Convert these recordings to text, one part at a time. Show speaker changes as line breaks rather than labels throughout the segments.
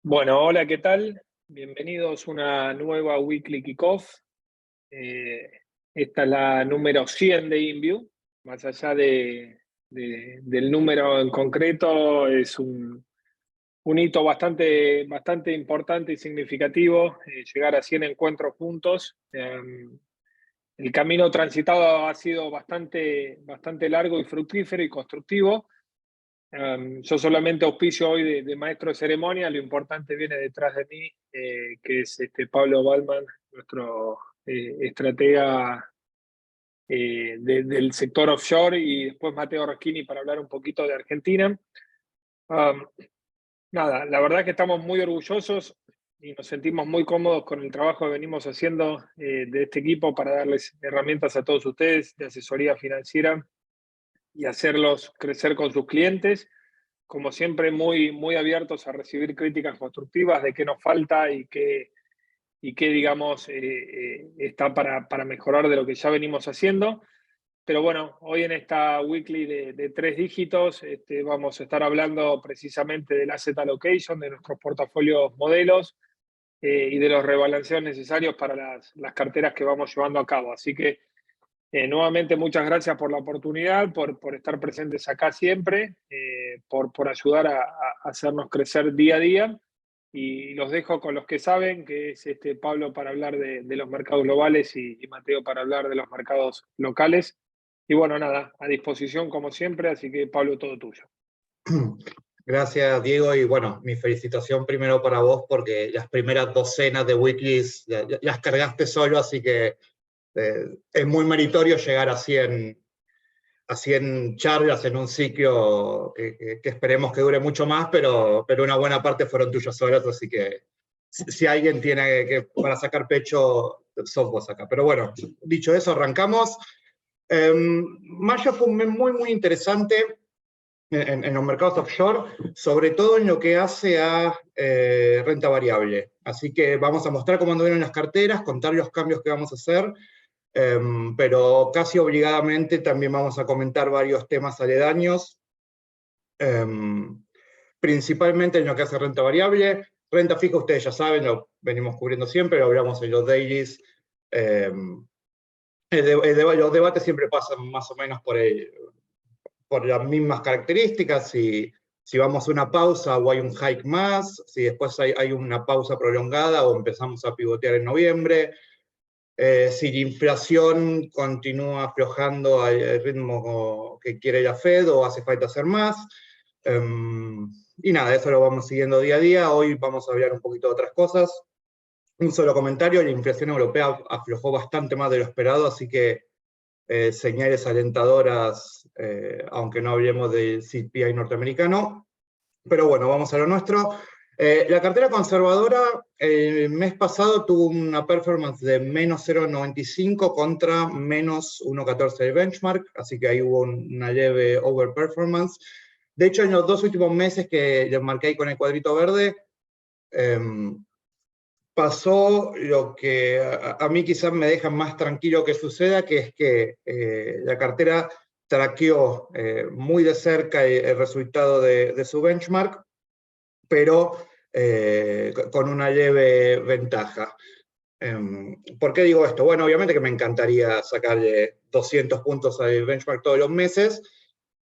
Bueno, hola, ¿qué tal? Bienvenidos a una nueva Weekly Kickoff. Eh, Esta es la número 100 de InView. Más allá del número en concreto, es un hito bastante importante y significativo, llegar a 100 encuentros juntos. El camino transitado ha sido bastante largo y fructífero y constructivo. Yo solamente auspicio hoy de maestro de ceremonia. Lo importante viene detrás de mí, que es Pablo Baldman, nuestro estratega del sector offshore, y después Mateo Roschini para hablar un poquito de Argentina. Um, Nada, la verdad que estamos muy orgullosos y nos sentimos muy cómodos con el trabajo que venimos haciendo de este equipo para darles herramientas a todos ustedes de asesoría financiera y hacerlos crecer con sus clientes. Como siempre, muy abiertos a recibir críticas constructivas de qué nos falta y qué digamos, está para mejorar de lo que ya venimos haciendo. Pero bueno, hoy en esta weekly de 3 dígitos vamos a estar hablando precisamente del asset allocation, de nuestros portafolios modelos y de los rebalanceos necesarios para las carteras que vamos llevando a cabo. Así que nuevamente, muchas gracias por la oportunidad, por estar presentes acá siempre, por ayudar a hacernos crecer día a día. Y los dejo con los que saben, que es Pablo para hablar de los mercados globales y Mateo para hablar de los mercados locales. Y bueno, nada, a disposición como siempre, así que Pablo, todo tuyo.
Gracias, Diego, y bueno, mi felicitación primero para vos, porque las primeras docenas de weeklies las cargaste solo, así que es muy meritorio llegar a 100 charlas en un ciclo que esperemos que dure mucho más, pero una buena parte fueron tuyas solas, así que si alguien tiene que para sacar pecho, sos vos acá. Pero bueno, dicho eso, arrancamos. Mayo fue un mes muy interesante en los mercados offshore, sobre todo en lo que hace a renta variable. Así que vamos a mostrar cómo anduvieron las carteras, contar los cambios que vamos a hacer, pero casi obligadamente también vamos a comentar varios temas aledaños, principalmente en lo que hace renta variable. Renta fija, ustedes ya saben, lo venimos cubriendo siempre, lo hablamos en los dailies. Los debates siempre pasan más o menos por las mismas características, si vamos a una pausa o hay un hike más, si después hay una pausa prolongada o empezamos a pivotear en noviembre, si la inflación continúa aflojando al ritmo que quiere la Fed o hace falta hacer más. Y nada, eso lo vamos siguiendo día a día. Hoy vamos a hablar un poquito de otras cosas. Un solo comentario: la inflación europea aflojó bastante más de lo esperado, así que señales alentadoras, aunque no hablemos del CPI norteamericano. Pero bueno, vamos a lo nuestro. La cartera conservadora el mes pasado tuvo una performance de menos 0,95 contra menos 1,14 del benchmark, así que ahí hubo una leve overperformance. De hecho, en los 2 últimos meses que les marqué ahí con el cuadrito verde, pasó lo que a mí quizás me deja más tranquilo que suceda, que es que la cartera traqueó muy de cerca el resultado de su benchmark, pero con una leve ventaja. ¿Por qué digo esto? Bueno, obviamente que me encantaría sacarle 200 puntos al benchmark todos los meses,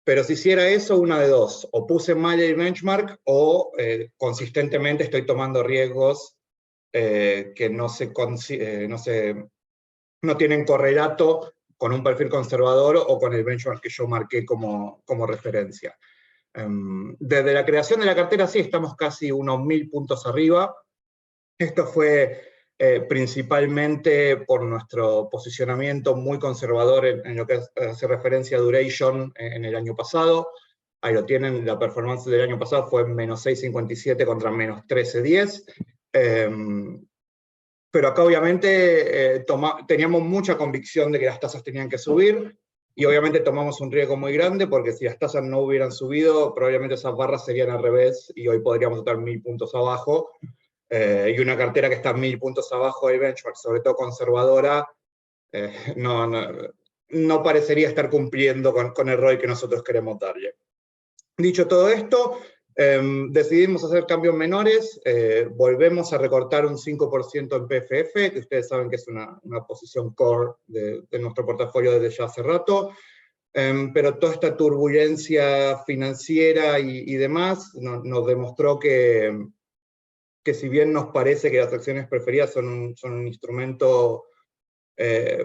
pero si hiciera eso, una de dos: o puse mal el benchmark o consistentemente estoy tomando riesgos que no tienen correlato con un perfil conservador o con el benchmark que yo marqué como referencia. Desde la creación de la cartera sí estamos casi unos 1000 puntos arriba. Esto fue principalmente por nuestro posicionamiento muy conservador en lo que hace referencia a duration en el año pasado. Ahí lo tienen, la performance del año pasado fue menos 6,57 contra menos 13,10. Pero acá obviamente teníamos mucha convicción de que las tasas tenían que subir, y obviamente tomamos un riesgo muy grande, porque si las tasas no hubieran subido, probablemente esas barras serían al revés, y hoy podríamos estar 1000 puntos abajo, y una cartera que está 1000 puntos abajo del benchmark, sobre todo conservadora, no parecería estar cumpliendo con el ROI que nosotros queremos darle. Dicho todo esto, Decidimos hacer cambios menores, volvemos a recortar un 5% en PFF, que ustedes saben que es una posición core de nuestro portafolio desde ya hace rato, pero toda esta turbulencia financiera y demás nos demostró que si bien nos parece que las acciones preferidas son un instrumento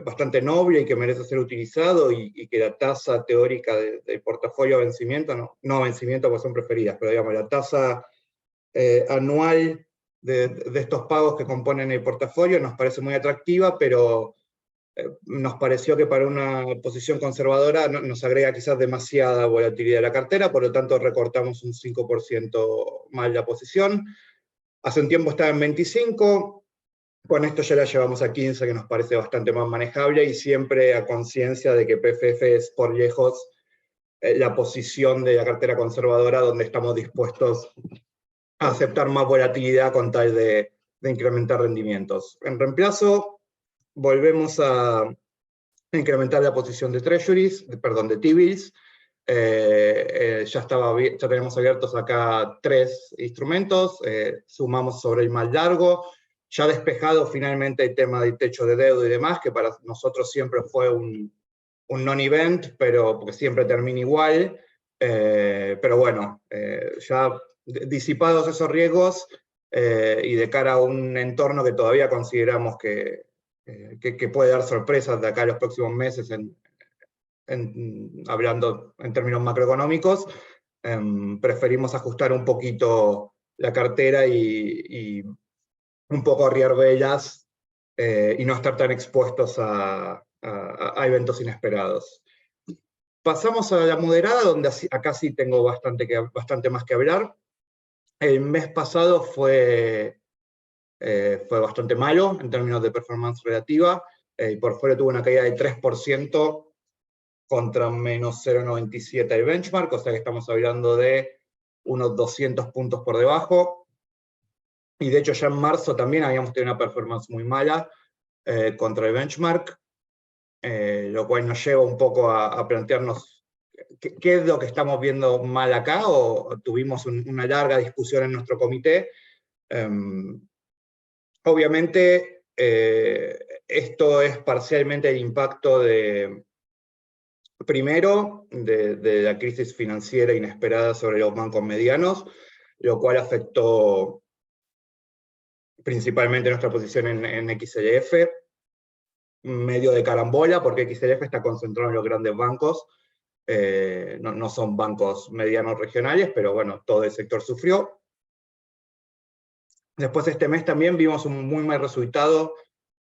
bastante noble y que merece ser utilizado, y que la tasa teórica del portafolio a vencimiento, no a vencimiento porque son preferidas, pero digamos, la tasa anual de estos pagos que componen el portafolio nos parece muy atractiva, pero nos pareció que para una posición conservadora nos agrega quizás demasiada volatilidad a la cartera, por lo tanto recortamos un 5% más la posición. Hace un tiempo estaba en 25%, con esto ya la llevamos a 15%, que nos parece bastante más manejable, y siempre a conciencia de que PFF es por lejos la posición de la cartera conservadora donde estamos dispuestos a aceptar más volatilidad con tal de incrementar rendimientos. En reemplazo, volvemos a incrementar la posición de Treasuries, perdón, de T-bills. Ya tenemos abiertos acá 3 instrumentos, sumamos sobre el más largo, ya despejado finalmente el tema del techo de deuda y demás, que para nosotros siempre fue un non-event, pero porque siempre termina igual, pero bueno, ya disipados esos riesgos, y de cara a un entorno que todavía consideramos que puede dar sorpresas de acá a los próximos meses, hablando en términos macroeconómicos, preferimos ajustar un poquito la cartera y un poco arriar velas, y no estar tan expuestos a eventos inesperados. Pasamos a la moderada, donde acá sí tengo bastante más que hablar. El mes pasado fue bastante malo en términos de performance relativa. El portfolio tuvo una caída de 3% contra menos 0,97 el benchmark, o sea que estamos hablando de unos 200 puntos por debajo. Y de hecho ya en marzo también habíamos tenido una performance muy mala contra el benchmark, lo cual nos lleva un poco a plantearnos qué es lo que estamos viendo mal acá, o tuvimos una larga discusión en nuestro comité. Obviamente, esto es parcialmente el impacto primero, de la crisis financiera inesperada sobre los bancos medianos, lo cual afectó principalmente nuestra posición en XLF, medio de carambola, porque XLF está concentrado en los grandes bancos, no son bancos medianos regionales, pero bueno, todo el sector sufrió. Después este mes también vimos un muy mal resultado,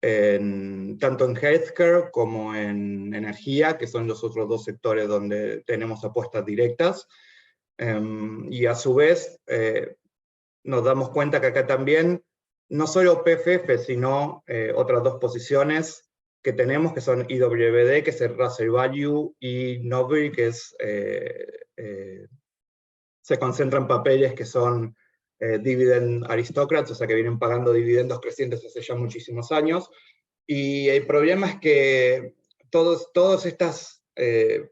tanto en healthcare como en energía, que son los otros 2 sectores donde tenemos apuestas directas. Y a su vez, nos damos cuenta que acá también, no solo PFF, sino otras 2 posiciones que tenemos, que son IWD, que es el Russell Value, y Noble, que se concentra en papeles que son dividend aristocrats, o sea que vienen pagando dividendos crecientes hace ya muchísimos años. Y el problema es que todas estas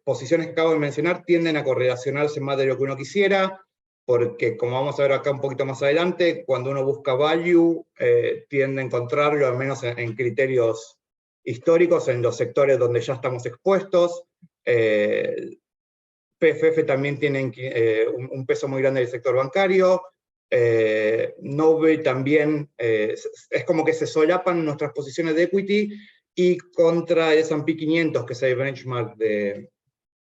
posiciones que acabo de mencionar tienden a correlacionarse más de lo que uno quisiera, porque como vamos a ver acá un poquito más adelante, cuando uno busca value, tiende a encontrarlo, al menos en criterios históricos, en los sectores donde ya estamos expuestos. PFF también tienen un peso muy grande del sector bancario. Noble también, es como que se solapan nuestras posiciones de equity, y contra el S&P 500, que es el benchmark de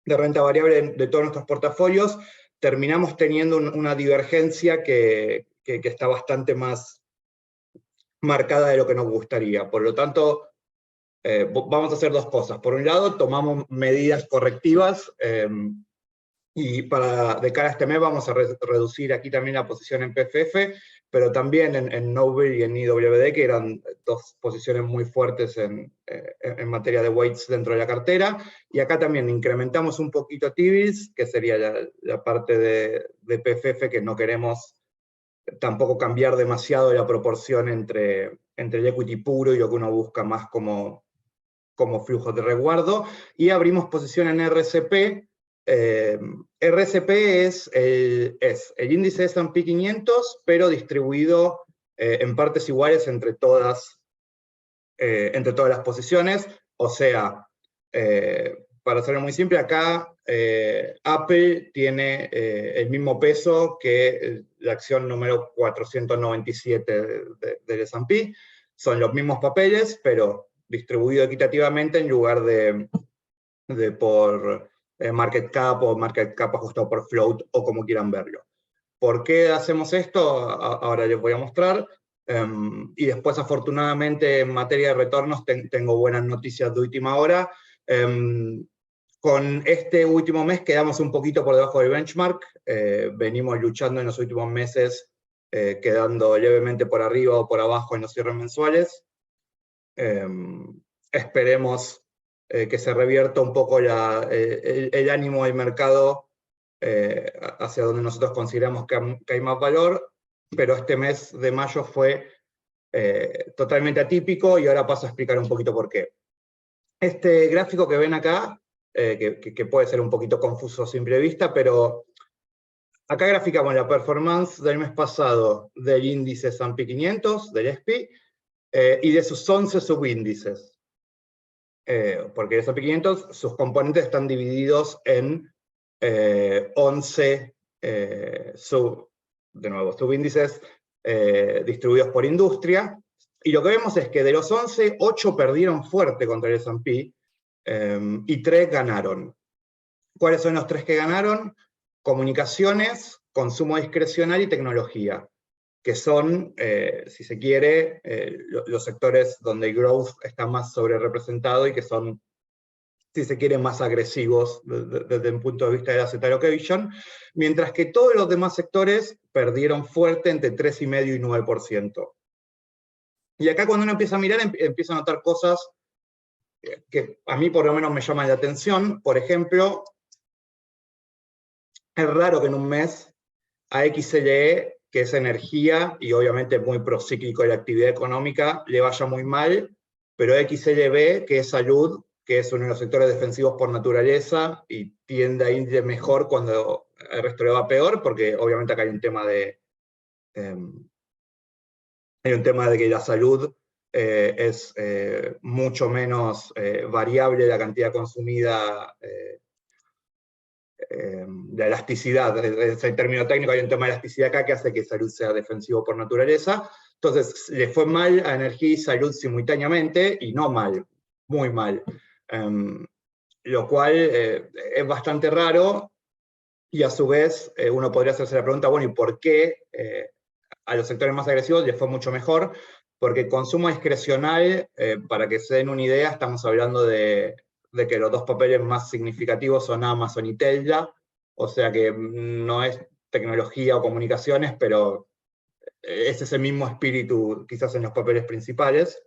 renta variable de todos nuestros portafolios, terminamos teniendo una divergencia que está bastante más marcada de lo que nos gustaría. Por lo tanto, vamos a hacer 2 cosas. Por un lado, tomamos medidas correctivas, y de cara a este mes vamos a reducir aquí también la posición en PFF, pero también en Noble y en IWD, que eran 2 posiciones muy fuertes en materia de weights dentro de la cartera. Y acá también incrementamos un poquito T-bills, que sería la parte de PFF que no queremos tampoco cambiar demasiado la proporción entre el equity puro y lo que uno busca más como flujo de resguardo. Y abrimos posición en RCP, RSP es el índice S&P 500, pero distribuido en partes iguales entre todas las posiciones. O sea, para hacerlo muy simple, acá Apple tiene el mismo peso que la acción número 497 del S&P. Son los mismos papeles, pero distribuido equitativamente en lugar de por market cap o market cap ajustado por float, o como quieran verlo. ¿Por qué hacemos esto? Ahora les voy a mostrar. Y después, afortunadamente, en materia de retornos, tengo buenas noticias de última hora. Con este último mes quedamos un poquito por debajo del benchmark. Venimos luchando en los últimos meses, quedando levemente por arriba o por abajo en los cierres mensuales. Esperemos que se revierta un poco el ánimo del mercado hacia donde nosotros consideramos que hay más valor, pero este mes de mayo fue totalmente atípico, y ahora paso a explicar un poquito por qué. Este gráfico que ven acá, que puede ser un poquito confuso a simple vista, pero acá graficamos la performance del mes pasado del índice S&P 500, del SPY, y de sus 11 subíndices. Porque el S&P 500, sus componentes están divididos en 11 subíndices distribuidos por industria, y lo que vemos es que de los 11, 8 perdieron fuerte contra el S&P, y 3 ganaron. ¿Cuáles son los 3 que ganaron? Comunicaciones, consumo discrecional y tecnología, que son, si se quiere, los sectores donde el growth está más sobre representado y que son, si se quiere, más agresivos desde un punto de vista de asset allocation, mientras que todos los demás sectores perdieron fuerte entre 3,5% y 9%. Y acá, cuando uno empieza a mirar, empieza a notar cosas que a mí por lo menos me llaman la atención. Por ejemplo, es raro que en un mes a XLE, que es energía, y obviamente muy procíclico de la actividad económica, le vaya muy mal, pero XLB, que es salud, que es uno de los sectores defensivos por naturaleza, y tiende a ir mejor cuando el resto le va peor, porque obviamente acá hay un tema de que la salud es mucho menos variable la cantidad consumida, la elasticidad, es el término técnico, hay un tema de elasticidad acá que hace que salud sea defensivo por naturaleza. Entonces, le fue mal a energía y salud simultáneamente, y no mal, muy mal. Lo cual es bastante raro, y a su vez uno podría hacerse la pregunta, bueno, ¿y por qué a los sectores más agresivos les fue mucho mejor? Porque consumo discrecional, para que se den una idea, estamos hablando de que los 2 papeles más significativos son Amazon y Tesla, o sea que no es tecnología o comunicaciones, pero es ese mismo espíritu quizás en los papeles principales,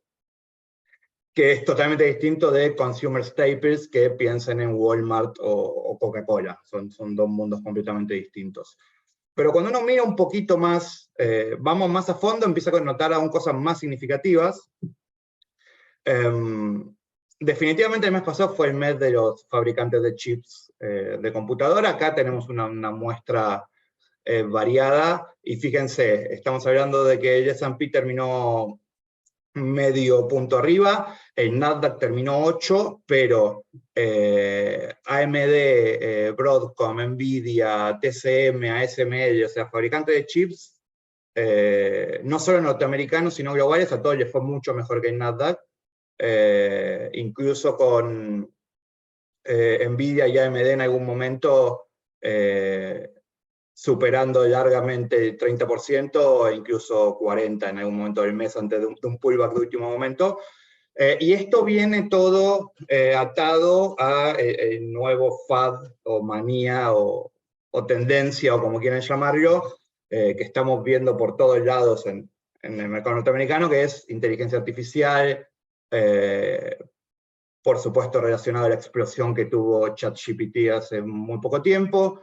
que es totalmente distinto de consumer staples, que piensen en Walmart o Coca-Cola. Son 2 mundos completamente distintos. Pero cuando uno mira un poquito más, vamos más a fondo, empieza a notar aún cosas más significativas. Definitivamente el mes pasado fue el mes de los fabricantes de chips de computadora. Acá tenemos una muestra variada, y fíjense, estamos hablando de que el S&P terminó medio punto arriba, el Nasdaq terminó 8, pero AMD, Broadcom, Nvidia, TCM, ASML, o sea, fabricantes de chips, no solo norteamericanos, sino globales, a todos les fue mucho mejor que el Nasdaq, incluso con Nvidia y AMD en algún momento superando largamente el 30%, e incluso 40% en algún momento del mes, antes de un pullback de último momento. Y esto viene todo atado a el nuevo fad, o manía, o tendencia, o como quieran llamarlo, que estamos viendo por todos lados en el mercado norteamericano, que es inteligencia artificial, por supuesto relacionado a la explosión que tuvo ChatGPT hace muy poco tiempo.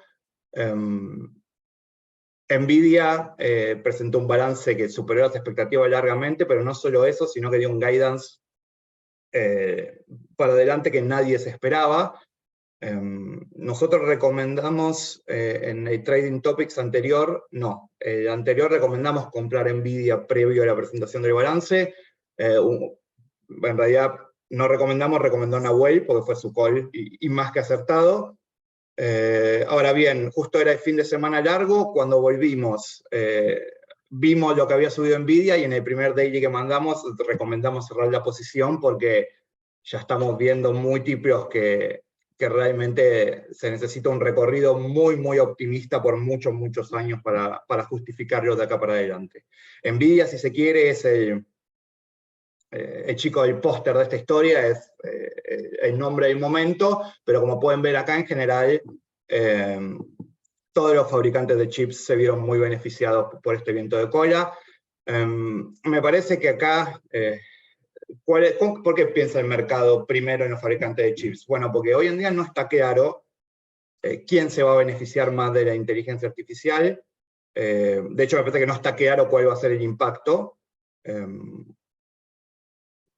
Nvidia presentó un balance que superó las expectativas largamente, pero no solo eso, sino que dio un guidance para adelante que nadie se esperaba. Nosotros recomendamos en el Trading Topics anterior, el anterior recomendamos comprar Nvidia previo a la presentación del balance. En realidad no recomendó Nahuel porque fue su call y más que acertado. Ahora bien, justo era el fin de semana largo, cuando volvimos, vimos lo que había subido Nvidia y en el primer daily que mandamos recomendamos cerrar la posición porque ya estamos viendo múltiplos que realmente se necesita un recorrido muy, muy optimista por muchos, muchos años para justificarlo de acá para adelante. Nvidia, si se quiere, es el chico del póster de esta historia, es el nombre del momento, pero como pueden ver acá en general, todos los fabricantes de chips se vieron muy beneficiados por este viento de cola. Me parece que acá, ¿por qué piensa el mercado primero en los fabricantes de chips? Bueno, porque hoy en día no está claro quién se va a beneficiar más de la inteligencia artificial. De hecho, me parece que no está claro cuál va a ser el impacto.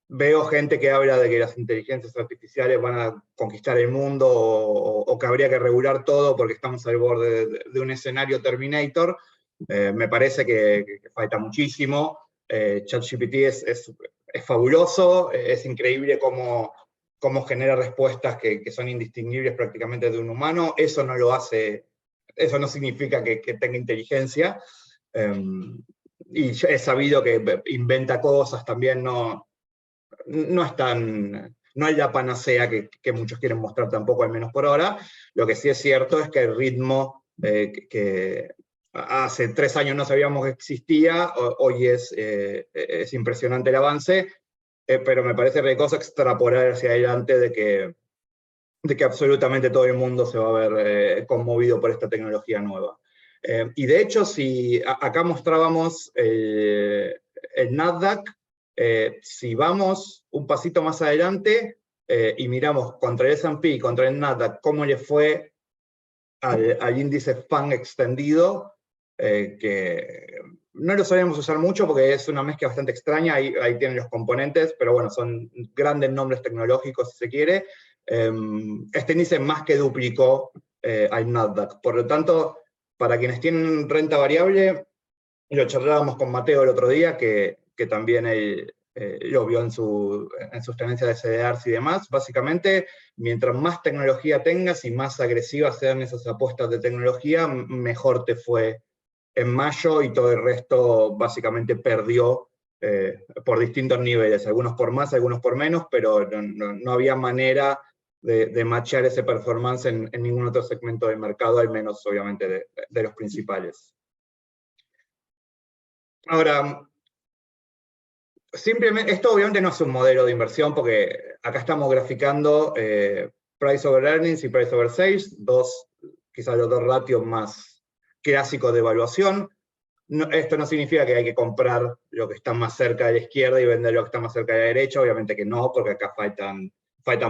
Veo gente que habla de que las inteligencias artificiales van a conquistar el mundo o que habría que regular todo porque estamos al borde de un escenario Terminator. Me parece que falta muchísimo. ChatGPT es fabuloso, es increíble cómo genera respuestas que son indistinguibles prácticamente de un humano. Eso no lo hace, eso no significa que tenga inteligencia. Y es sabido que inventa cosas también, no hay la panacea que muchos quieren mostrar tampoco, al menos por ahora. Lo que sí es cierto es que el ritmo que hace 3 años no sabíamos que existía, hoy es impresionante el avance, pero me parece que hay cosa extrapolar hacia adelante de que absolutamente todo el mundo se va a ver conmovido por esta tecnología nueva. Y de hecho, si acá mostrábamos el Nasdaq, si vamos un pasito más adelante y miramos contra el S&P y contra el Nasdaq cómo le fue al índice FANG extendido, que no lo sabemos usar mucho porque es una mezcla bastante extraña, ahí tienen los componentes, pero bueno, son grandes nombres tecnológicos si se quiere. Este índice más que duplicó al Nasdaq. Por lo tanto, para quienes tienen renta variable, lo charlábamos con Mateo el otro día, que también lo vio en sus tendencias de CDRs y demás. Básicamente, mientras más tecnología tengas y más agresivas sean esas apuestas de tecnología, mejor te fue en mayo, y todo el resto básicamente perdió por distintos niveles, algunos por más, algunos por menos, pero no había manera de matchar ese performance en ningún otro segmento del mercado, al menos obviamente de los principales. Ahora, simplemente, esto obviamente no es un modelo de inversión, porque acá estamos graficando Price over Earnings y Price over Sales, quizás los dos ratios más clásicos de evaluación. Esto no significa que hay que comprar lo que está más cerca de la izquierda y vender lo que está más cerca de la derecha, obviamente que no, porque acá faltan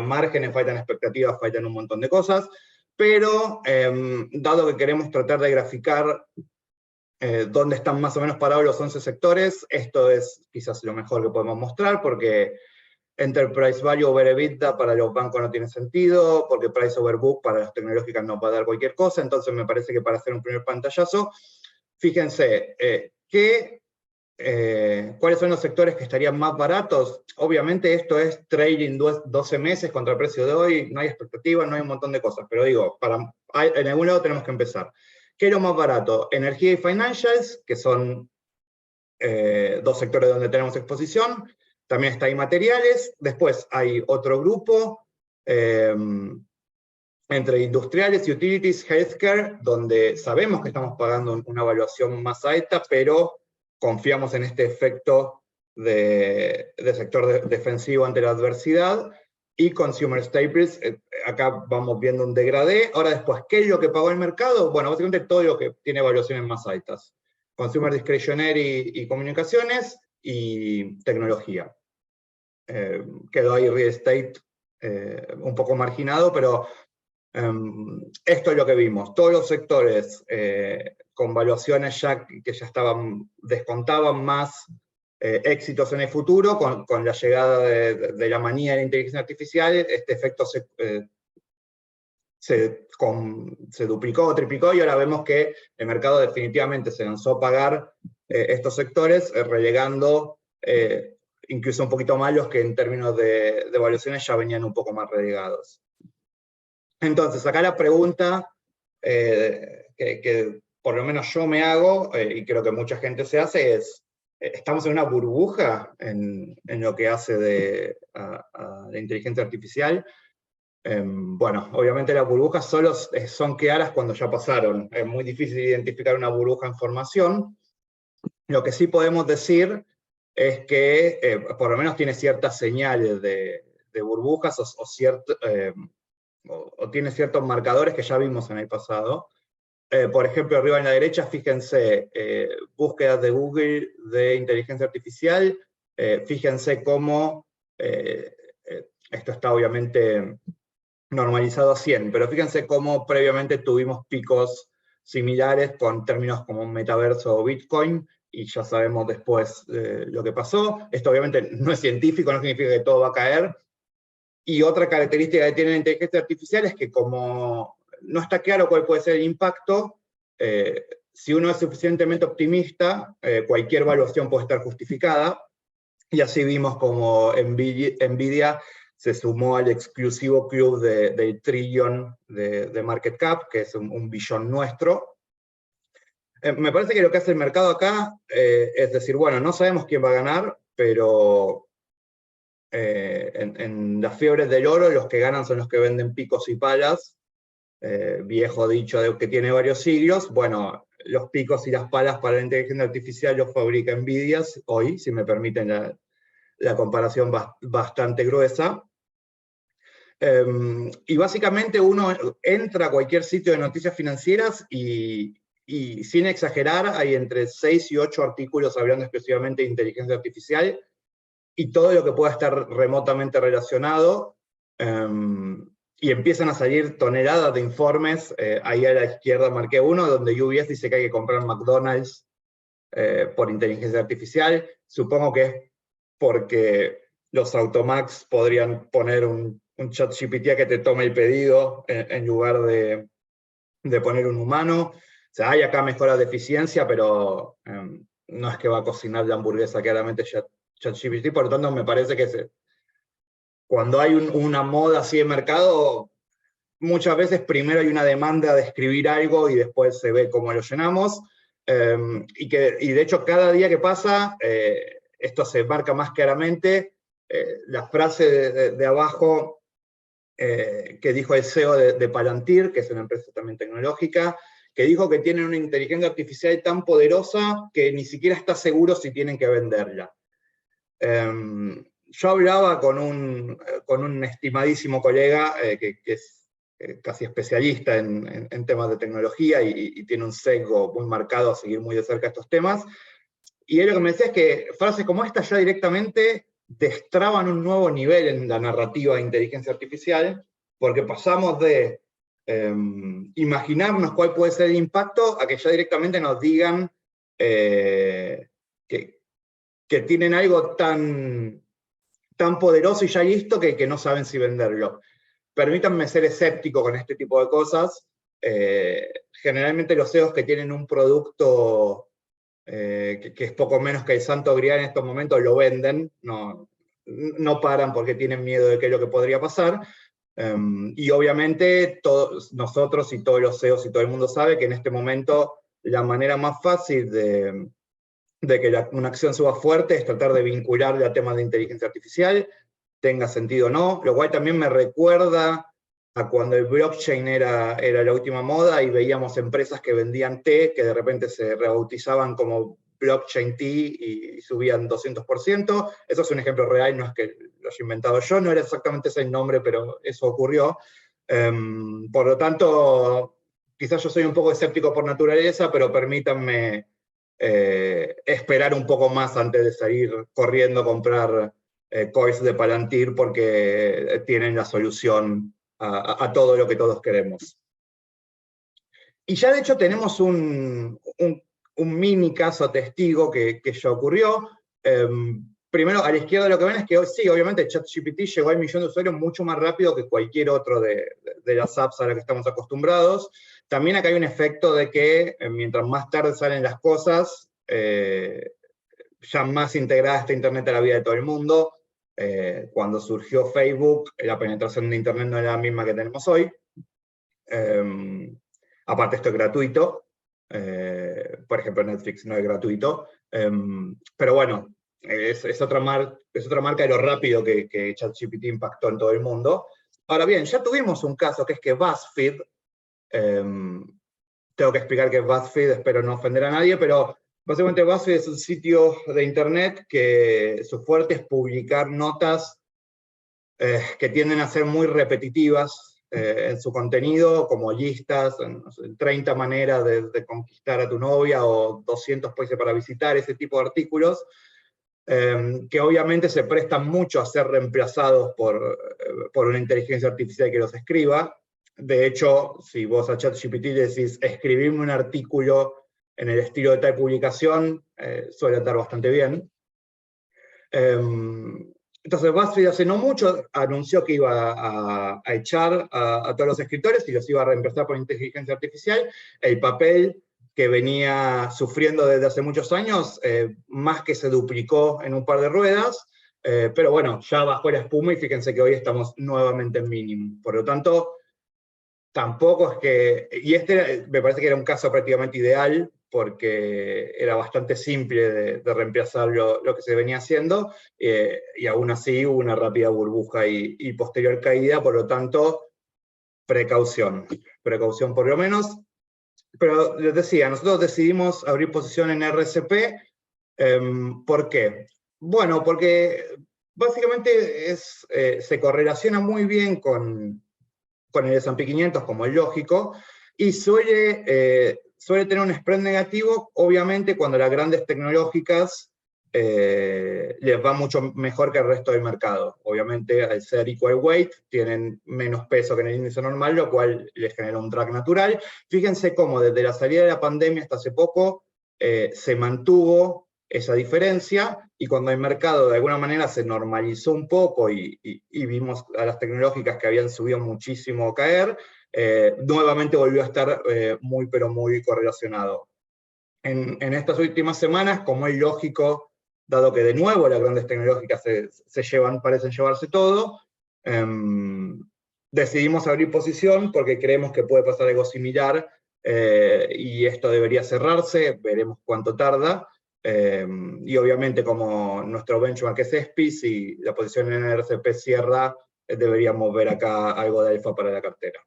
márgenes, faltan expectativas, faltan un montón de cosas, pero dado que queremos tratar de graficar dónde están más o menos parados los 11 sectores, esto es quizás lo mejor que podemos mostrar, porque Enterprise Value over EBITDA para los bancos no tiene sentido, porque Price over Book para las tecnológicas no va a dar cualquier cosa. Entonces me parece que para hacer un primer pantallazo, fíjense cuáles son los sectores que estarían más baratos. Obviamente esto es trailing 12 meses contra el precio de hoy, no hay expectativa, no hay un montón de cosas, pero digo, en algún lado tenemos que empezar. ¿Qué es lo más barato? Energía y financials, que son dos sectores donde tenemos exposición. También está ahí materiales. Después hay otro grupo entre industriales, utilities, healthcare, donde sabemos que estamos pagando una evaluación más alta, pero confiamos en este efecto de sector defensivo ante la adversidad. Y consumer staples, acá vamos viendo un degradé. Ahora después, ¿qué es lo que pagó el mercado? Bueno, básicamente todo lo que tiene evaluaciones más altas. Consumer discretionary y comunicaciones, y tecnología. Quedó ahí real estate un poco marginado, pero esto es lo que vimos. Todos los sectores con valuaciones que ya descontaban más éxitos en el futuro, con la llegada de la manía de la inteligencia artificial, este efecto se duplicó o triplicó, y ahora vemos que el mercado definitivamente se lanzó a pagar estos sectores, relegando incluso un poquito más los que en términos de evaluaciones ya venían un poco más relegados. Entonces, acá la pregunta que por lo menos yo me hago, y creo que mucha gente se hace, es, ¿estamos en una burbuja en lo que hace a la inteligencia artificial? Bueno, obviamente las burbujas solo son claras cuando ya pasaron. Es muy difícil identificar una burbuja en formación. Lo que sí podemos decir es que por lo menos tiene ciertas señales de burbujas o tiene ciertos marcadores que ya vimos en el pasado. Por ejemplo, arriba en la derecha, fíjense, búsquedas de Google de inteligencia artificial. Fíjense cómo, esto está obviamente normalizado a 100, pero fíjense cómo previamente tuvimos picos similares con términos como metaverso o Bitcoin, y ya sabemos después lo que pasó. Esto obviamente no es científico, no significa que todo va a caer. Y otra característica que tiene la inteligencia artificial es que como no está claro cuál puede ser el impacto, si uno es suficientemente optimista, cualquier evaluación puede estar justificada, y así vimos como Nvidia se sumó al exclusivo club del trillón de market cap, que es un billón nuestro. Me parece que lo que hace el mercado acá es decir, bueno, no sabemos quién va a ganar, pero en las fiebres del oro los que ganan son los que venden picos y palas, viejo dicho de que tiene varios siglos. Bueno, los picos y las palas para la inteligencia artificial los fabrica Nvidia hoy, si me permiten la comparación bastante gruesa. Y básicamente uno entra a cualquier sitio de noticias financieras y sin exagerar hay entre 6 y 8 artículos hablando exclusivamente de inteligencia artificial y todo lo que pueda estar remotamente relacionado, y empiezan a salir toneladas de informes. Ahí a la izquierda marqué uno donde UBS dice que hay que comprar McDonald's por inteligencia artificial. Supongo que es porque los Automax podrían poner un chat GPT que te tome el pedido en lugar de poner un humano. O sea, hay acá mejoras de eficiencia, pero no es que va a cocinar la hamburguesa claramente ChatGPT. Por lo tanto, me parece que cuando hay una moda así de mercado, muchas veces primero hay una demanda de escribir algo y después se ve cómo lo llenamos. Y de hecho, cada día que pasa, esto se marca más claramente. La frase de abajo que dijo el CEO de Palantir, que es una empresa también tecnológica, que dijo que tienen una inteligencia artificial tan poderosa que ni siquiera está seguro si tienen que venderla. Yo hablaba con un estimadísimo colega que es casi especialista en temas de tecnología y tiene un sesgo muy marcado a seguir muy de cerca estos temas, y él lo que me decía es que frases como esta ya directamente destraban un nuevo nivel en la narrativa de inteligencia artificial, porque pasamos de imaginarnos cuál puede ser el impacto a que ya directamente nos digan que tienen algo tan poderoso y ya listo que no saben si venderlo. Permítanme ser escéptico con este tipo de cosas. Generalmente los CEOs que tienen un producto que es poco menos que el santo grial en estos momentos lo venden, no paran porque tienen miedo de qué es lo que podría pasar. Y obviamente todos nosotros y todos los CEOs y todo el mundo sabe que en este momento la manera más fácil de que una acción suba fuerte es tratar de vincularle a temas de inteligencia artificial, tenga sentido o no, lo cual también me recuerda a cuando el blockchain era la última moda y veíamos empresas que vendían té, que de repente se rebautizaban como blockchain tea y subían 200%. Eso es un ejemplo real, no es que lo haya inventado yo, no era exactamente ese el nombre, pero eso ocurrió. Por lo tanto, quizás yo soy un poco escéptico por naturaleza, pero permítanme esperar un poco más antes de salir corriendo a comprar coins de Palantir porque tienen la solución a todo lo que todos queremos. Y ya de hecho tenemos un mini caso testigo que ya ocurrió. primero, a la izquierda lo que ven es que hoy sí, obviamente ChatGPT llegó al 1.000.000 de usuarios mucho más rápido que cualquier otro de las apps a las que estamos acostumbrados. También acá hay un efecto de que mientras más tarde salen las cosas, ya más integrada está Internet a la vida de todo el mundo. Cuando surgió Facebook, la penetración de Internet no era la misma que tenemos hoy. Aparte esto es gratuito. Por ejemplo, Netflix no es gratuito. Pero bueno, es otra marca de lo rápido que ChatGPT impactó en todo el mundo. Ahora bien, ya tuvimos un caso que es que BuzzFeed, tengo que explicar que BuzzFeed, espero no ofender a nadie, pero básicamente BuzzFeed es un sitio de internet que su fuerte es publicar notas que tienden a ser muy repetitivas en su contenido, como listas, no sé, 30 maneras de conquistar a tu novia, o 200 países para visitar, ese tipo de artículos, que obviamente se prestan mucho a ser reemplazados por una inteligencia artificial que los escriba. De hecho, si vos a ChatGPT le decís, escribirme un artículo en el estilo de tal publicación, suele andar bastante bien. Entonces BuzzFeed hace no mucho anunció que iba a echar a todos los escritores y los iba a reemplazar por inteligencia artificial. El papel que venía sufriendo desde hace muchos años, más que se duplicó en un par de ruedas, pero bueno, ya bajó la espuma y fíjense que hoy estamos nuevamente en mínimo. Por lo tanto, tampoco es que... Y me parece que era un caso prácticamente ideal, porque era bastante simple de reemplazar lo que se venía haciendo, y aún así hubo una rápida burbuja y posterior caída, por lo tanto, precaución por lo menos. Pero les decía, nosotros decidimos abrir posición en RSP, ¿por qué? Bueno, porque básicamente se correlaciona muy bien con el S&P 500, como es lógico, y suele tener un spread negativo, obviamente, cuando las grandes tecnológicas les va mucho mejor que el resto del mercado. Obviamente, al ser equal weight, tienen menos peso que en el índice normal, lo cual les genera un drag natural. Fíjense cómo desde la salida de la pandemia hasta hace poco se mantuvo esa diferencia, y cuando el mercado de alguna manera se normalizó un poco y vimos a las tecnológicas que habían subido muchísimo caer, nuevamente volvió a estar muy pero muy correlacionado. En estas últimas semanas, como es lógico, dado que de nuevo las grandes tecnológicas parecen llevarse todo, decidimos abrir posición porque creemos que puede pasar algo similar, y esto debería cerrarse, veremos cuánto tarda. Y obviamente, como nuestro benchmark es SPI, si la posición en RCP cierra, deberíamos ver acá algo de alfa para la cartera.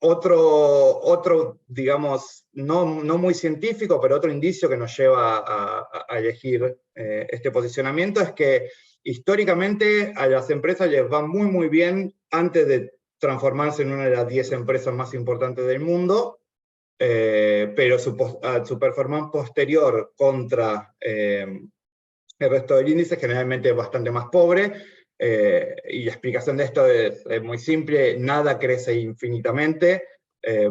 Otro, digamos, no muy científico, pero otro indicio que nos lleva a elegir este posicionamiento es que históricamente a las empresas les va muy bien antes de transformarse en una de las 10 empresas más importantes del mundo, pero su performance posterior contra el resto del índice generalmente es bastante más pobre, y la explicación de esto es muy simple: nada crece infinitamente,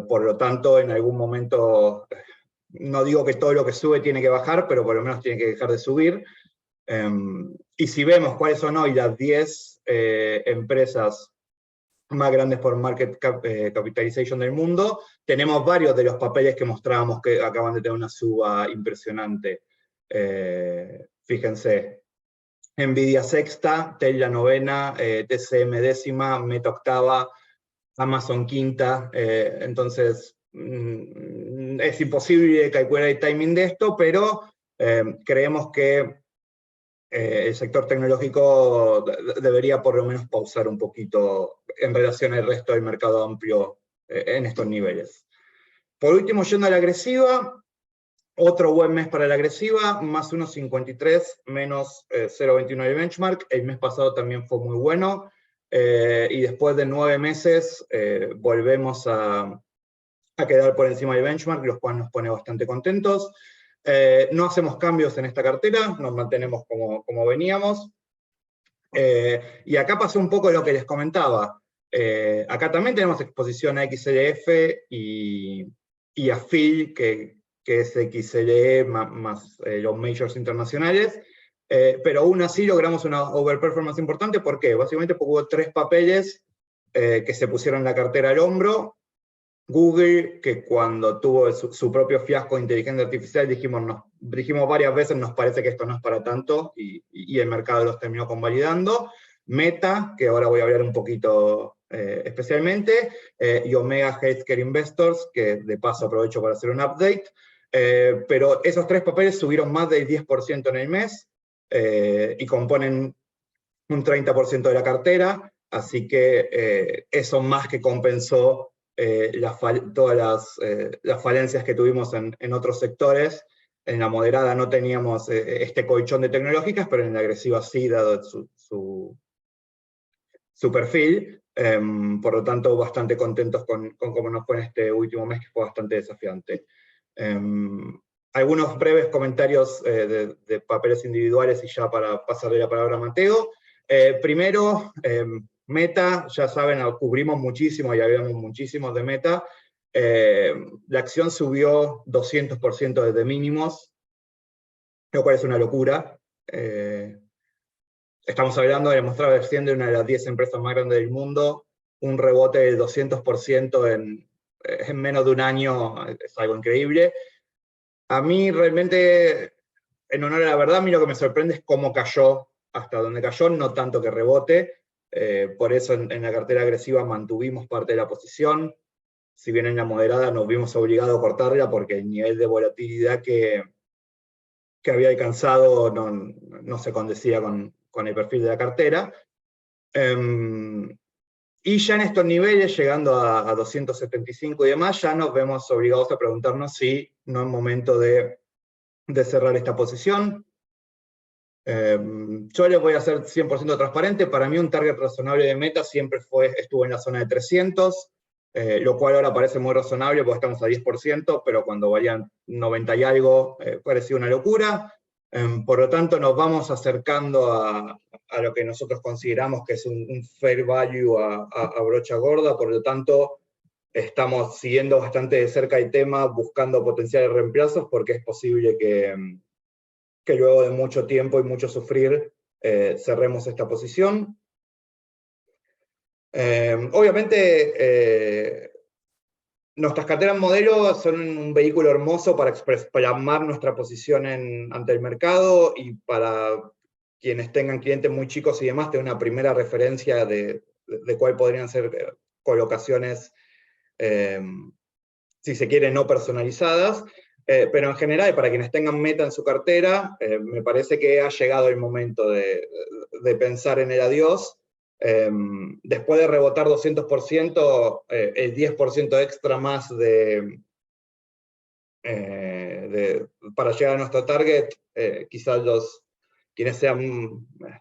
por lo tanto en algún momento, no digo que todo lo que sube tiene que bajar, pero por lo menos tiene que dejar de subir. Y si vemos cuáles son hoy las 10 empresas más grandes por market capitalization del mundo, tenemos varios de los papeles que mostrábamos que acaban de tener una suba impresionante. Fíjense, Nvidia sexta, Tesla novena, TCM décima, Meta octava, Amazon quinta. Entonces, es imposible calcular el timing de esto, pero creemos que el sector tecnológico debería por lo menos pausar un poquito en relación al resto del mercado amplio en estos niveles. Por último, yendo a la agresiva, otro buen mes para la agresiva, más 1.53, menos 0.21 el benchmark. El mes pasado también fue muy bueno, y después de 9 meses volvemos a quedar por encima del benchmark, lo cual nos pone bastante contentos. No hacemos cambios en esta cartera, nos mantenemos como veníamos. Y acá pasó un poco lo que les comentaba. Acá también tenemos exposición a XLF y a FIL, que que es XLE más los majors internacionales, pero aún así logramos una overperformance importante. ¿Por qué? Básicamente porque hubo 3 papeles que se pusieron la cartera al hombro. Google, que cuando tuvo su propio fiasco de inteligencia artificial, dijimos varias veces, nos parece que esto no es para tanto, y el mercado los terminó convalidando. Meta, que ahora voy a hablar un poquito especialmente, y Omega Healthcare Investors, que de paso aprovecho para hacer un update. Pero esos 3 papeles subieron más del 10% en el mes, y componen un 30% de la cartera, así que eso más que compensó todas las falencias que tuvimos en otros sectores. En la moderada no teníamos este colchón de tecnológicas, pero en la agresiva sí, dado su perfil. Por lo tanto, bastante contentos con cómo nos fue en este último mes, que fue bastante desafiante. Algunos breves comentarios de papeles individuales, y ya para pasarle la palabra a Mateo. Primero, Meta, ya saben, cubrimos muchísimo y habíamos muchísimos de Meta. La acción subió 200% desde mínimos, lo cual es una locura. Estamos hablando de demostrar recién de una de las 10 empresas más grandes del mundo. Un rebote del 200% en menos de un año es algo increíble. A mí realmente, en honor a la verdad, a mí lo que me sorprende es cómo cayó hasta donde cayó, no tanto que rebote. Por eso en la cartera agresiva mantuvimos parte de la posición. Si bien en la moderada nos vimos obligados a cortarla porque el nivel de volatilidad que había alcanzado no se condecía con el perfil de la cartera. Y ya en estos niveles, llegando a 275 y demás, ya nos vemos obligados a preguntarnos si no es momento de cerrar esta posición. Yo les voy a ser 100% transparente. Para mí un target razonable de Meta siempre estuvo en la zona de 300, lo cual ahora parece muy razonable porque estamos a 10%, pero cuando valían 90 y algo parecía una locura. Por lo tanto, nos vamos acercando a lo que nosotros consideramos que es un fair value a brocha gorda. Por lo tanto, estamos siguiendo bastante de cerca el tema, buscando potenciales reemplazos, porque es posible que luego de mucho tiempo y mucho sufrir, cerremos esta posición. Obviamente, nuestras carteras modelo son un vehículo hermoso para llamar nuestra posición ante el mercado, y para quienes tengan clientes muy chicos y demás, tener una primera referencia de cuál podrían ser colocaciones, si se quiere, no personalizadas. Pero en general, para quienes tengan Meta en su cartera, me parece que ha llegado el momento de pensar en el adiós. Después de rebotar 200%, el 10% extra más para llegar a nuestro target, quizás quienes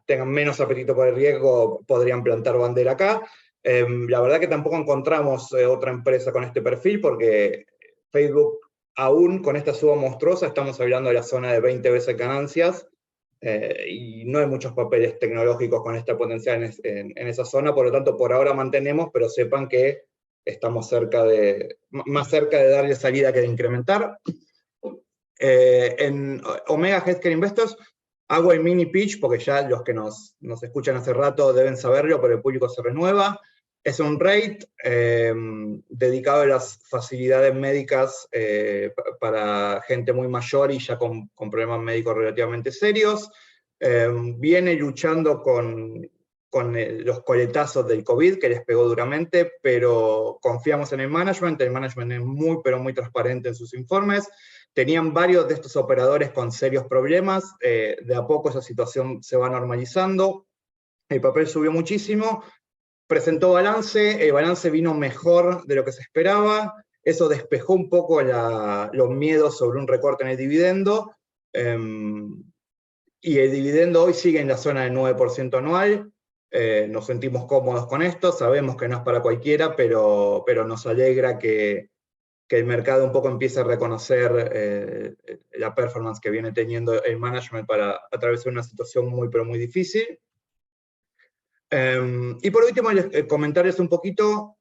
tengan menos apetito por el riesgo podrían plantar bandera acá. La verdad que tampoco encontramos otra empresa con este perfil, porque Facebook, aún con esta suba monstruosa, estamos hablando de la zona de 20 veces ganancias, y no hay muchos papeles tecnológicos con esta potencial en esa zona. Por lo tanto, por ahora mantenemos, pero sepan que estamos más cerca de darle salida que de incrementar. En Omega Healthcare Investors hago el mini pitch, porque ya los que nos escuchan hace rato deben saberlo, pero el público se renueva. Es un REIT dedicado a las facilidades médicas para gente muy mayor y ya con problemas médicos relativamente serios. Viene luchando con los coletazos del COVID, que les pegó duramente, pero confiamos en el management es muy, pero muy transparente en sus informes. Tenían varios de estos operadores con serios problemas, de a poco esa situación se va normalizando, el papel subió muchísimo, presentó balance, el balance vino mejor de lo que se esperaba, eso despejó un poco los miedos sobre un recorte en el dividendo, y el dividendo hoy sigue en la zona del 9% anual. Nos sentimos cómodos con esto, sabemos que no es para cualquiera, pero nos alegra que el mercado un poco empiece a reconocer la performance que viene teniendo el management para atravesar una situación muy, pero muy difícil. Y por último, comentarles un poquito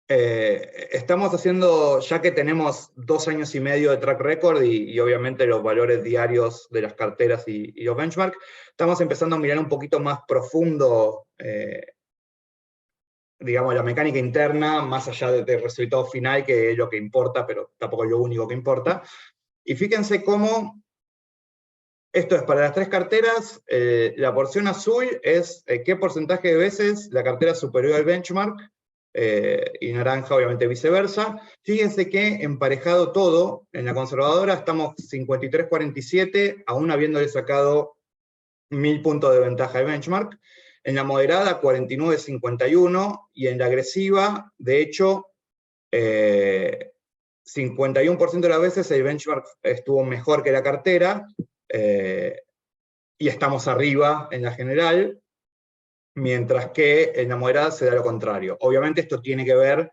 Estamos haciendo, ya que tenemos 2 años y medio de track record y obviamente los valores diarios de las carteras y los benchmarks, estamos empezando a mirar un poquito más profundo, digamos, la mecánica interna, más allá del resultado final, que es lo que importa, pero tampoco es lo único que importa. Y fíjense cómo esto es para las 3 carteras, la porción azul es qué porcentaje de veces la cartera es superior al benchmark, y naranja obviamente viceversa. Fíjense que emparejado todo, en la conservadora estamos 53-47, aún habiéndole sacado 1000 puntos de ventaja de benchmark. En la moderada 49-51, y en la agresiva, de hecho, 51% de las veces el benchmark estuvo mejor que la cartera, y estamos arriba en la general, mientras que en la moderada se da lo contrario. Obviamente esto tiene que ver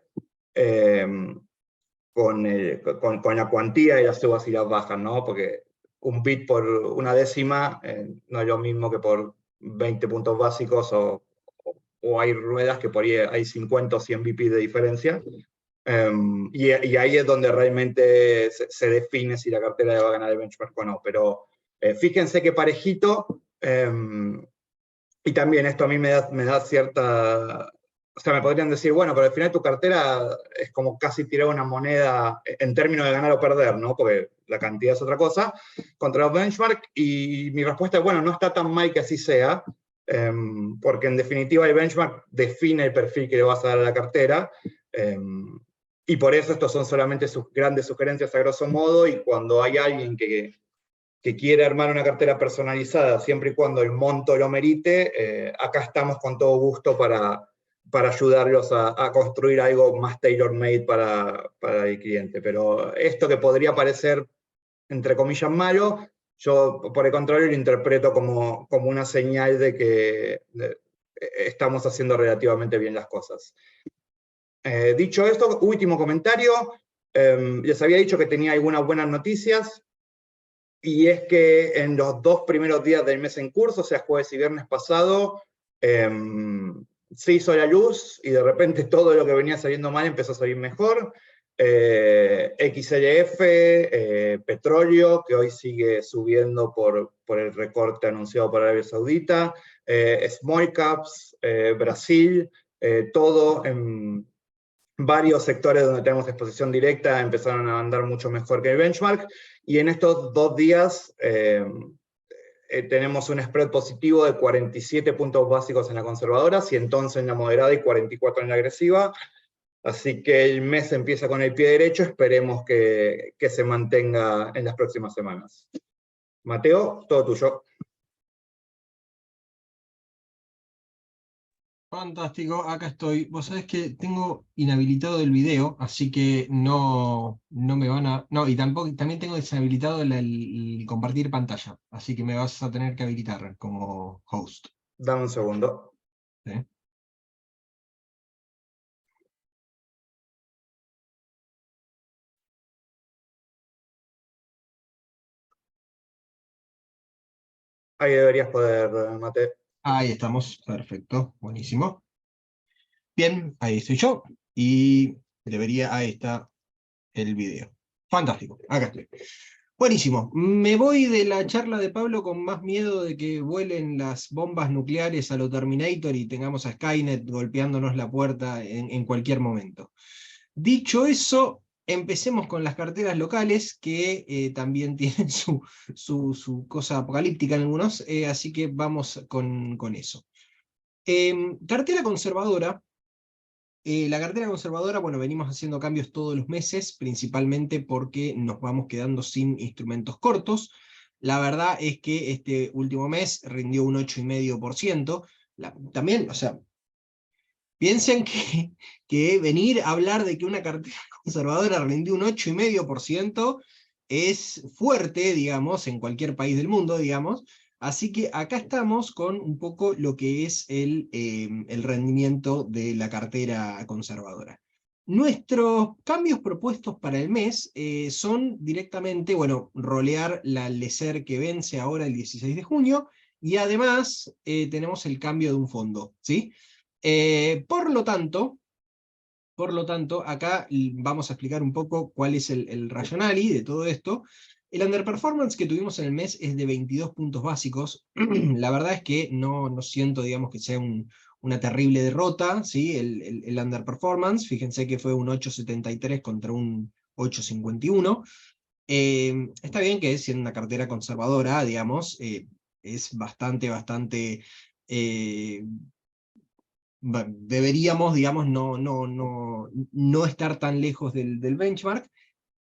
con la cuantía de las subas y las bajas, ¿no? Porque un bit por una décima no es lo mismo que por 20 puntos básicos, o hay ruedas que por ahí hay 50 o 100 BP de diferencia. Y ahí es donde realmente se define si la cartera le va a ganar el benchmark o no. Pero fíjense que parejito, y también esto a mí me da cierta... O sea, me podrían decir, bueno, pero al final tu cartera es como casi tirar una moneda en términos de ganar o perder, ¿no? Porque la cantidad es otra cosa, contra los benchmark, y mi respuesta es, bueno, no está tan mal que así sea, porque en definitiva el benchmark define el perfil que le vas a dar a la cartera, y por eso estos son solamente sus grandes sugerencias a grosso modo, y cuando hay alguien que quiere armar una cartera personalizada, siempre y cuando el monto lo merite, acá estamos con todo gusto para ayudarlos a construir algo más tailor-made para el cliente. Pero esto que podría parecer, entre comillas, malo, yo por el contrario lo interpreto como una señal de que estamos haciendo relativamente bien las cosas. Dicho esto, último comentario. Les había dicho que tenía algunas buenas noticias, y es que en los 2 primeros días del mes en curso, o sea, jueves y viernes pasado, se hizo la luz y de repente todo lo que venía saliendo mal empezó a salir mejor. XLF, petróleo, que hoy sigue subiendo por el recorte anunciado por Arabia Saudita, small caps, Brasil, todo en varios sectores donde tenemos exposición directa empezaron a andar mucho mejor que el benchmark, y en estos 2 días tenemos un spread positivo de 47 puntos básicos en la conservadora, y entonces en la moderada y 44 en la agresiva. Así que el mes empieza con el pie derecho, esperemos que se mantenga en las próximas semanas. Mateo, todo tuyo.
Fantástico, acá estoy. Vos sabés que tengo inhabilitado el video, así que no me van a... No, y tampoco, también tengo deshabilitado el compartir pantalla, así que me vas a tener que habilitar como host.
Dame un segundo.
¿Sí?
Ahí deberías poder, Mateo.
Ahí estamos, perfecto, buenísimo. Bien, ahí estoy yo, y ahí está el video. Fantástico, acá estoy. Buenísimo, me voy de la charla de Pablo con más miedo de que vuelen las bombas nucleares a lo Terminator y tengamos a Skynet golpeándonos la puerta en cualquier momento. Dicho eso, empecemos con las carteras locales, que también tienen su cosa apocalíptica en algunos, así que vamos con eso. Cartera conservadora. La cartera conservadora, bueno, venimos haciendo cambios todos los meses, principalmente porque nos vamos quedando sin instrumentos cortos. La verdad es que este último mes rindió un 8,5%. También, o sea, piensen que venir a hablar de que una cartera conservadora rindió un 8,5% es fuerte, digamos, en cualquier país del mundo, digamos. Así que acá estamos con un poco lo que es el rendimiento de la cartera conservadora. Nuestros cambios propuestos para el mes son directamente, bueno, rolear la LECER que vence ahora el 16 de junio, y además tenemos el cambio de un fondo, ¿sí? Por lo tanto, Por lo tanto, acá vamos a explicar un poco cuál es el rationale de todo esto. El underperformance que tuvimos en el mes es de 22 puntos básicos. La verdad es que no siento, digamos, que sea una terrible derrota, ¿sí? El underperformance, fíjense que fue un 8.73 contra un 8.51. Está bien que siendo una cartera conservadora, digamos, es bastante... deberíamos, digamos, no estar tan lejos del benchmark.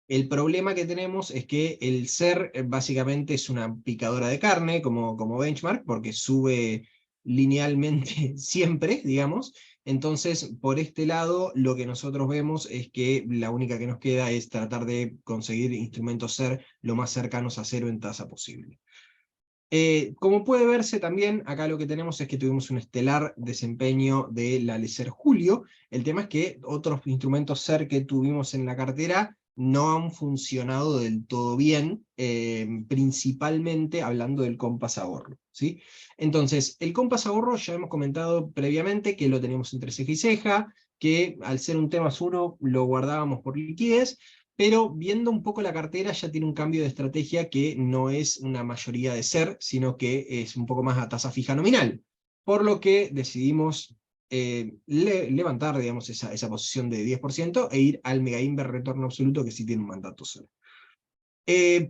El problema que tenemos es que el SER básicamente es una picadora de carne como benchmark, porque sube linealmente siempre, digamos. Entonces, por este lado, lo que nosotros vemos es que la única que nos queda es tratar de conseguir instrumentos SER lo más cercanos a cero en tasa posible. Como puede verse también, acá lo que tenemos es que tuvimos un estelar desempeño de la LECER Julio. El tema es que otros instrumentos SER que tuvimos en la cartera no han funcionado del todo bien, principalmente hablando del Compass Ahorro, ¿sí? Entonces, el Compass Ahorro ya hemos comentado previamente que lo teníamos entre ceja y ceja, que al ser un tema suro lo guardábamos por liquidez, pero viendo un poco la cartera ya tiene un cambio de estrategia que no es una mayoría de SER, sino que es un poco más a tasa fija nominal, por lo que decidimos levantar, digamos, esa posición de 10% e ir al Mega Inver retorno absoluto, que sí tiene un mandato SER.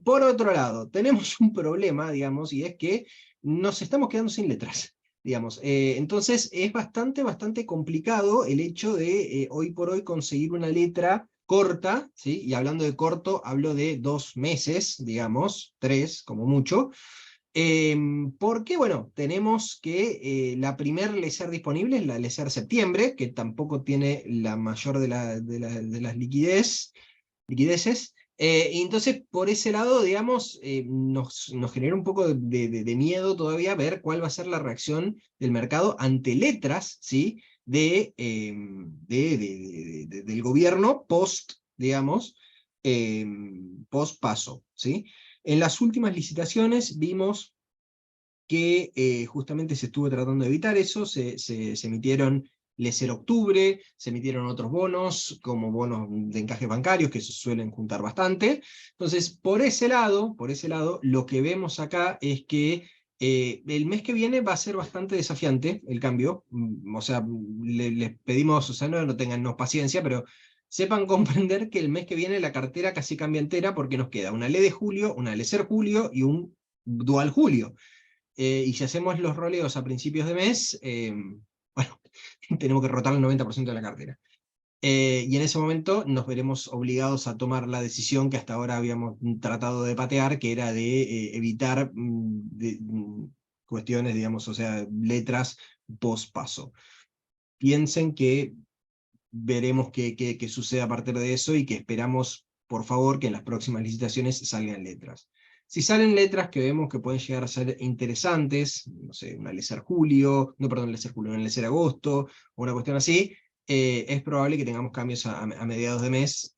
Por otro lado, tenemos un problema, digamos, y es que nos estamos quedando sin letras, digamos. Entonces es bastante complicado el hecho de hoy por hoy conseguir una letra corta, ¿sí? Y hablando de corto, hablo de 2 meses, digamos, 3 como mucho, porque, bueno, tenemos que la primer LECER disponible es la LECER septiembre, que tampoco tiene la mayor de las liquideces, y entonces, por ese lado, digamos, nos genera un poco de miedo todavía ver cuál va a ser la reacción del mercado ante letras, ¿sí? Del gobierno post, digamos, post paso, ¿sí? En las últimas licitaciones vimos que justamente se estuvo tratando de evitar eso, se emitieron LECER Octubre, se emitieron otros bonos, como bonos de encajes bancarios, que se suelen juntar bastante. Entonces, por ese lado, lo que vemos acá es que el mes que viene va a ser bastante desafiante el cambio, o sea, les pedimos, o sea, no tengan paciencia, pero sepan comprender que el mes que viene la cartera casi cambia entera, porque nos queda una LE de julio, una LECER julio y un Dual julio. Y si hacemos los roleos a principios de mes, bueno, tenemos que rotar el 90% de la cartera. Y en ese momento nos veremos obligados a tomar la decisión que hasta ahora habíamos tratado de patear, que era de evitar cuestiones, digamos, o sea, letras post-paso. Piensen que veremos qué sucede a partir de eso y que esperamos, por favor, que en las próximas licitaciones salgan letras. Si salen letras que vemos que pueden llegar a ser interesantes, no sé, una LECER Julio, una LECER Agosto, o una cuestión así, es probable que tengamos cambios a mediados de mes,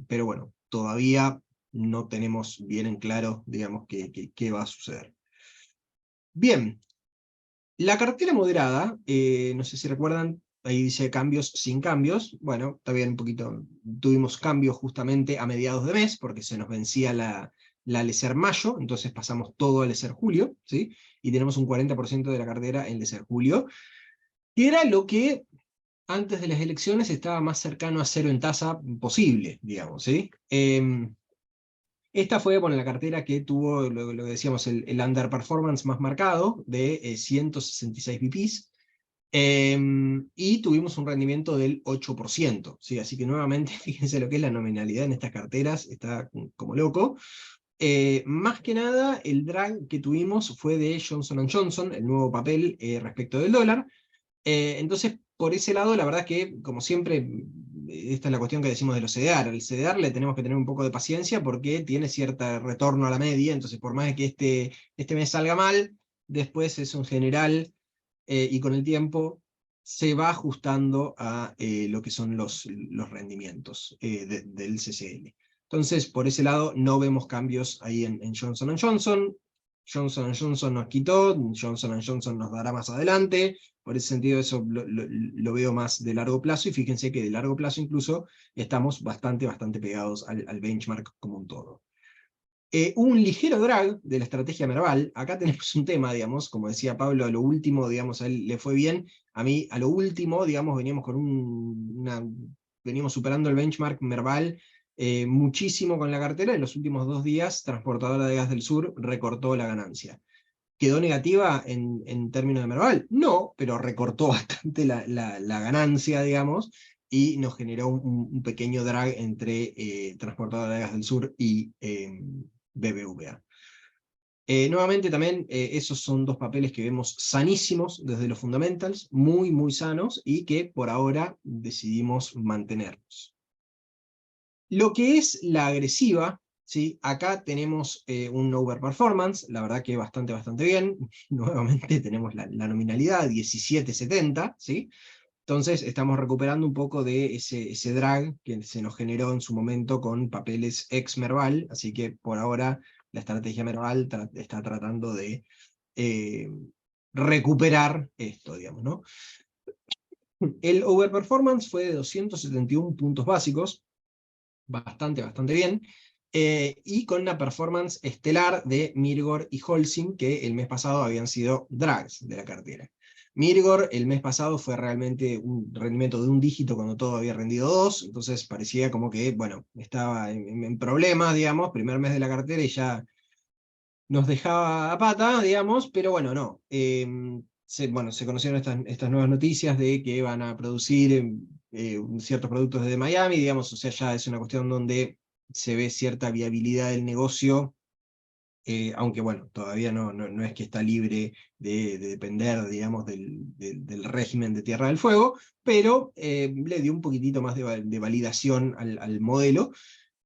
pero bueno, todavía no tenemos bien en claro, digamos, qué va a suceder. Bien, la cartera moderada, no sé si recuerdan, ahí dice cambios sin cambios. Bueno, está bien, un poquito, tuvimos cambios justamente a mediados de mes, porque se nos vencía la LECER mayo, entonces pasamos todo a LECER julio, ¿sí? Y tenemos un 40% de la cartera en LECER julio, que era lo que antes de las elecciones estaba más cercano a cero en tasa posible, digamos, ¿sí? Esta fue, bueno, la cartera que tuvo, lo que decíamos, el underperformance más marcado, de 166 BPs, y tuvimos un rendimiento del 8%, ¿sí? Así que nuevamente, fíjense lo que es la nominalidad en estas carteras, está como loco. Más que nada, el drag que tuvimos fue de Johnson & Johnson, el nuevo papel respecto del dólar. Entonces, por ese lado, la verdad es que, como siempre, esta es la cuestión que decimos de los CDR. El CDR le tenemos que tener un poco de paciencia porque tiene cierto retorno a la media, entonces por más que este mes salga mal, después es un general y con el tiempo se va ajustando a lo que son los rendimientos del CCL. Entonces, por ese lado, no vemos cambios ahí en Johnson & Johnson. Johnson & Johnson nos quitó, Johnson & Johnson nos dará más adelante, por ese sentido eso lo veo más de largo plazo, y fíjense que de largo plazo incluso estamos bastante pegados al benchmark como un todo. Un ligero drag de la estrategia Merval. Acá tenemos un tema, digamos, como decía Pablo, a lo último, digamos, a él le fue bien, a mí a lo último, digamos, veníamos con veníamos superando el benchmark Merval muchísimo con la cartera. En los últimos 2 días, Transportadora de Gas del Sur recortó la ganancia. ¿Quedó negativa en términos de Merval? No, pero recortó bastante la ganancia, digamos, y nos generó un pequeño drag entre Transportadora de Gas del Sur y BBVA. Nuevamente también, esos son 2 papeles que vemos sanísimos desde los fundamentals, muy sanos, y que por ahora decidimos mantenerlos. Lo que es la agresiva, ¿sí? Acá tenemos un overperformance, la verdad que bastante bien. Nuevamente tenemos la nominalidad, 17.70, ¿sí? Entonces estamos recuperando un poco de ese drag que se nos generó en su momento con papeles ex Merval, así que por ahora la estrategia Merval está tratando de recuperar esto, digamos, ¿no? El overperformance fue de 271 puntos básicos, bastante bien, y con una performance estelar de Mirgor y Holcim, que el mes pasado habían sido drags de la cartera. Mirgor el mes pasado fue realmente un rendimiento de 1 dígito cuando todo había rendido 2, entonces parecía como que, bueno, estaba en problemas, digamos, primer mes de la cartera y ya nos dejaba a pata, digamos, pero bueno, no. Se conocieron estas nuevas noticias de que van a producir ciertos productos desde Miami, digamos, o sea, ya es una cuestión donde se ve cierta viabilidad del negocio, aunque bueno, todavía no es que está libre de depender, digamos, del régimen de Tierra del Fuego, pero le dio un poquitito más de validación al modelo,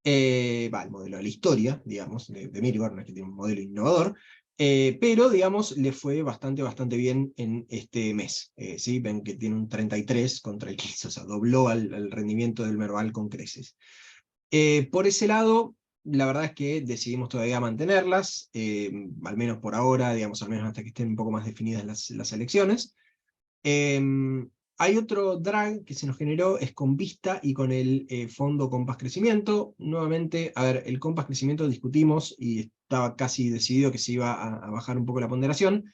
el modelo, a la historia, digamos, de Mirgor, no es que tiene un modelo innovador, pero, digamos, le fue bastante bien en este mes. ¿Sí? Ven que tiene un 33 contra el 15, o sea, dobló al rendimiento del Merval con creces. Por ese lado, la verdad es que decidimos todavía mantenerlas, al menos por ahora, digamos, al menos hasta que estén un poco más definidas las elecciones. Hay otro drag que se nos generó, es con Vista y con el fondo Compass Crecimiento. Nuevamente, a ver, el Compass Crecimiento discutimos y estaba casi decidido que se iba a bajar un poco la ponderación.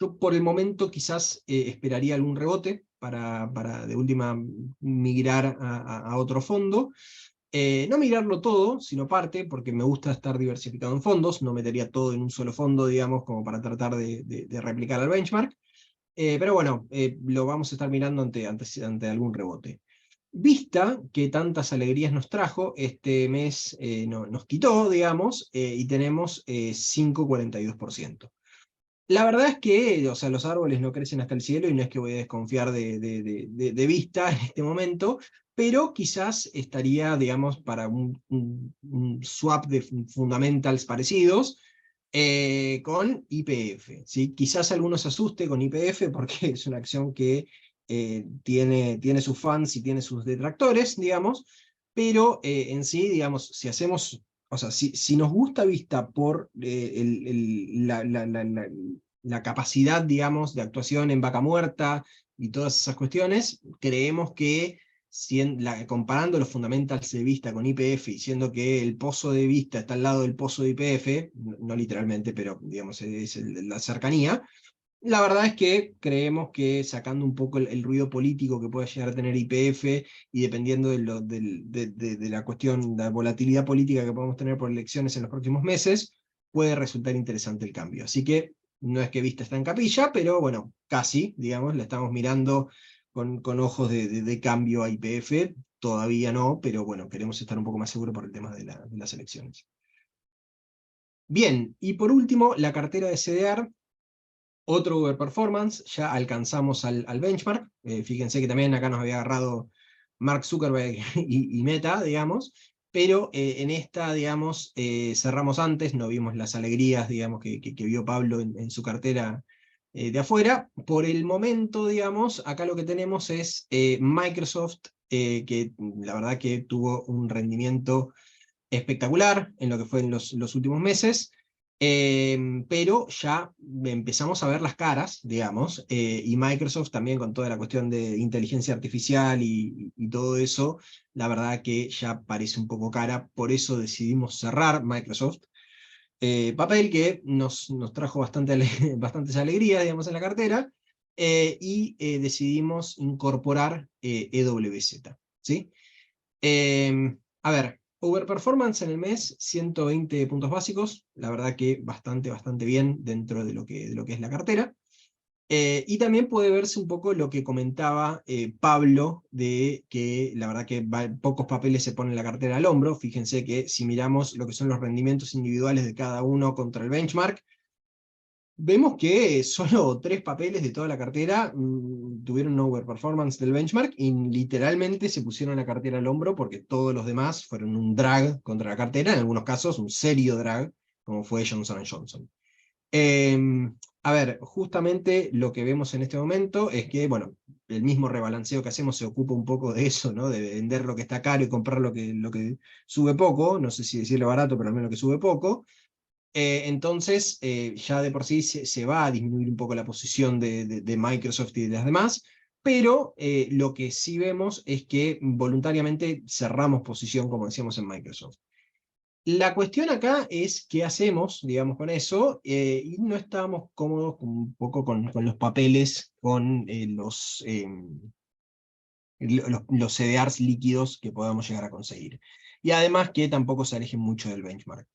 Yo por el momento quizás esperaría algún rebote para de última migrar a otro fondo. No mirarlo todo, sino parte, porque me gusta estar diversificado en fondos, no metería todo en un solo fondo, digamos, como para tratar de replicar al benchmark. Pero bueno, lo vamos a estar mirando ante algún rebote. Vista, que tantas alegrías nos trajo, este mes nos quitó, digamos, y tenemos 5,42%. La verdad es que, o sea, los árboles no crecen hasta el cielo y no es que voy a desconfiar de Vista en este momento, pero quizás estaría, digamos, para un swap de fundamentals parecidos, con YPF, ¿sí? Quizás algunos se asuste con YPF porque es una acción que tiene sus fans y tiene sus detractores, digamos, pero en sí, digamos, si hacemos, o sea, si nos gusta Vista por la capacidad, digamos, de actuación en vaca muerta y todas esas cuestiones, creemos que comparando los fundamentals de Vista con YPF y siendo que el pozo de Vista está al lado del pozo de YPF, no literalmente, pero digamos es la cercanía, la verdad es que creemos que sacando un poco el ruido político que puede llegar a tener YPF y dependiendo de la cuestión, la volatilidad política que podemos tener por elecciones en los próximos meses, puede resultar interesante el cambio. Así que no es que Vista está en capilla, pero bueno, casi, digamos, la estamos mirando con ojos de cambio a YPF, todavía no, pero bueno, queremos estar un poco más seguros por el tema de las elecciones. Bien, y por último, la cartera de CDR, otro overperformance, ya alcanzamos al benchmark, fíjense que también acá nos había agarrado Mark Zuckerberg y Meta, digamos, pero en esta, digamos, cerramos antes, no vimos las alegrías, digamos, que vio Pablo en su cartera de afuera. Por el momento, digamos, acá lo que tenemos es Microsoft, que la verdad que tuvo un rendimiento espectacular en lo que fue en los últimos meses. Pero ya empezamos a ver las caras, digamos, y Microsoft también con toda la cuestión de inteligencia artificial y todo eso, la verdad que ya parece un poco cara, por eso decidimos cerrar Microsoft, papel que nos trajo bastantes alegrías, digamos, en la cartera, y decidimos incorporar EWZ, ¿sí? A ver, overperformance en el mes, 120 puntos básicos, la verdad que bastante bien dentro de lo que es la cartera. Y también puede verse un poco lo que comentaba Pablo, de que la verdad que pocos papeles se ponen la cartera al hombro. Fíjense que si miramos lo que son los rendimientos individuales de cada uno contra el benchmark, vemos que solo 3 papeles de toda la cartera tuvieron un overperformance del benchmark y literalmente se pusieron la cartera al hombro porque todos los demás fueron un drag contra la cartera, en algunos casos un serio drag, como fue Johnson & Johnson. A ver, justamente lo que vemos en este momento es que, bueno, el mismo rebalanceo que hacemos se ocupa un poco de eso, ¿no? De vender lo que está caro y comprar lo que sube poco, no sé si decirlo barato, pero al menos lo que sube poco. Entonces, ya de por sí se va a disminuir un poco la posición de Microsoft y de las demás, pero lo que sí vemos es que voluntariamente cerramos posición, como decíamos, en Microsoft. La cuestión acá es qué hacemos, digamos, con eso, y no estábamos cómodos un poco con los papeles, con los CDRs líquidos que podamos llegar a conseguir. Y además que tampoco se alejen mucho del benchmark.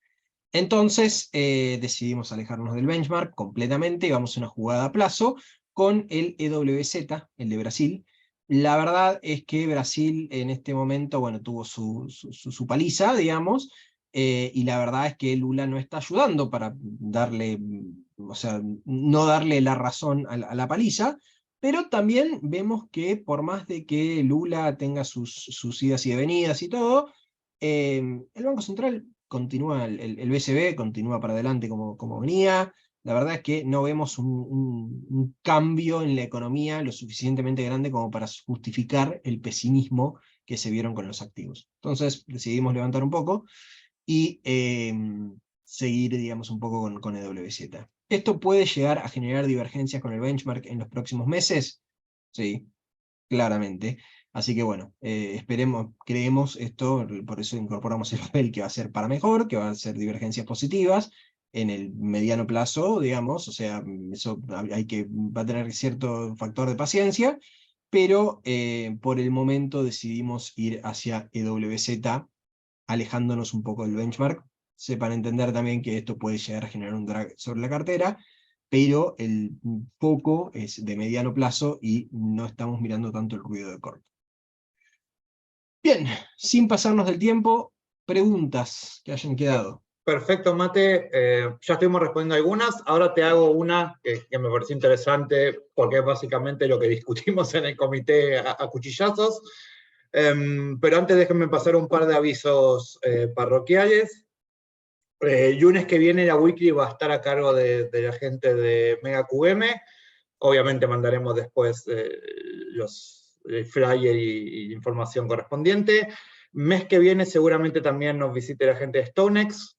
Entonces decidimos alejarnos del benchmark completamente y vamos a una jugada a plazo con el EWZ, el de Brasil. La verdad es que Brasil en este momento, bueno, tuvo su paliza, digamos, y la verdad es que Lula no está ayudando para darle, o sea, no darle la razón a la paliza, pero también vemos que por más de que Lula tenga sus idas y venidas y todo, el Banco Central continúa, el BCB continúa para adelante como venía. La verdad es que no vemos un cambio en la economía lo suficientemente grande como para justificar el pesimismo que se vieron con los activos. Entonces decidimos levantar un poco y seguir, digamos, un poco con EWZ. ¿Esto puede llegar a generar divergencias con el benchmark en los próximos meses? Sí, claramente. Así que bueno, creemos esto, por eso incorporamos el papel que va a ser para mejor, que va a ser divergencias positivas en el mediano plazo, digamos, o sea, eso va a tener cierto factor de paciencia, pero por el momento decidimos ir hacia EWZ, alejándonos un poco del benchmark. Sepan entender también que esto puede llegar a generar un drag sobre la cartera, pero el foco es de mediano plazo y no estamos mirando tanto el ruido de corto. Bien, sin pasarnos del tiempo, preguntas que hayan quedado.
Perfecto, Mate. Ya estuvimos respondiendo algunas. Ahora te hago una que me pareció interesante porque es básicamente lo que discutimos en el comité a cuchillazos. Pero antes déjenme pasar un par de avisos parroquiales. Lunes que viene la Weekly va a estar a cargo de la gente de Mega QM. Obviamente mandaremos después el flyer y información correspondiente. Mes que viene seguramente también nos visite la gente de StoneX.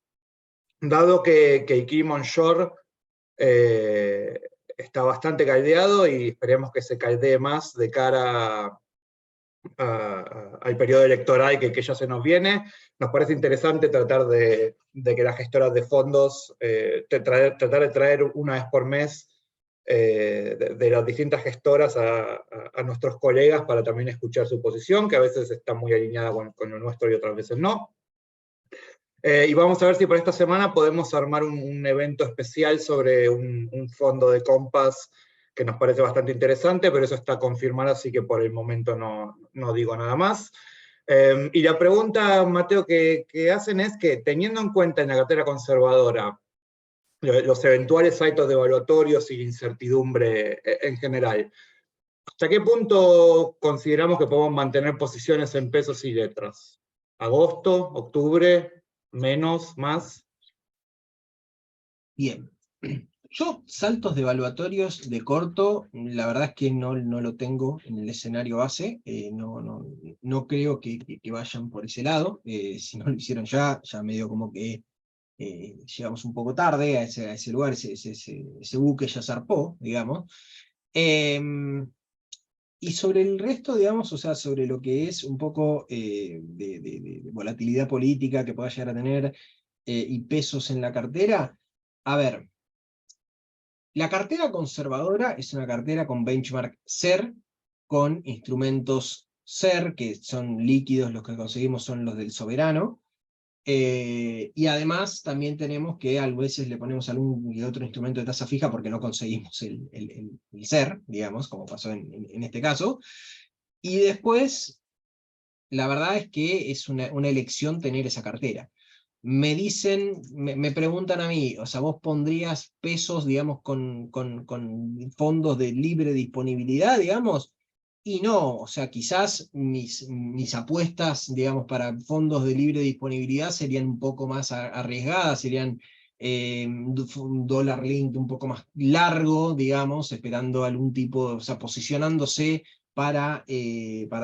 Dado que Kim Onshore está bastante caldeado y esperemos que se caldee más de cara al periodo electoral que ya se nos viene, nos parece interesante tratar de que las gestoras de fondos, tratar de traer una vez por mes de las distintas gestoras a nuestros colegas para también escuchar su posición, que a veces está muy alineada con lo nuestro y otras veces no. Y vamos a ver si por esta semana podemos armar un evento especial sobre un fondo de Compass que nos parece bastante interesante, pero eso está confirmado, así que por el momento no digo nada más. Y la pregunta, Mateo, que hacen es que, teniendo en cuenta en la cartera conservadora los eventuales saltos devaluatorios y incertidumbre en general, ¿hasta qué punto consideramos que podemos mantener posiciones en pesos y letras? ¿Agosto, octubre? ¿Menos? ¿Más?
Bien. Yo, saltos devaluatorios de corto, la verdad es que no lo tengo en el escenario base, no creo que vayan por ese lado, si no lo hicieron ya medio como que llegamos un poco tarde a ese lugar, ese buque ya zarpó, digamos. Y sobre el resto, digamos, o sea, sobre lo que es un poco de volatilidad política que pueda llegar a tener y pesos en la cartera, a ver, la cartera conservadora es una cartera con benchmark SER, con instrumentos SER, que son líquidos, los que conseguimos son los del soberano, y además también tenemos que a veces le ponemos algún y otro instrumento de tasa fija porque no conseguimos el SER, digamos, como pasó en este caso. Y después, la verdad es que es una elección tener esa cartera. Me dicen, me preguntan a mí, o sea, vos pondrías pesos, digamos, con fondos de libre disponibilidad, digamos, y no, o sea, quizás mis apuestas, digamos, para fondos de libre disponibilidad serían un poco más arriesgadas, serían un dólar linked un poco más largo, digamos, esperando algún tipo, o sea, posicionándose para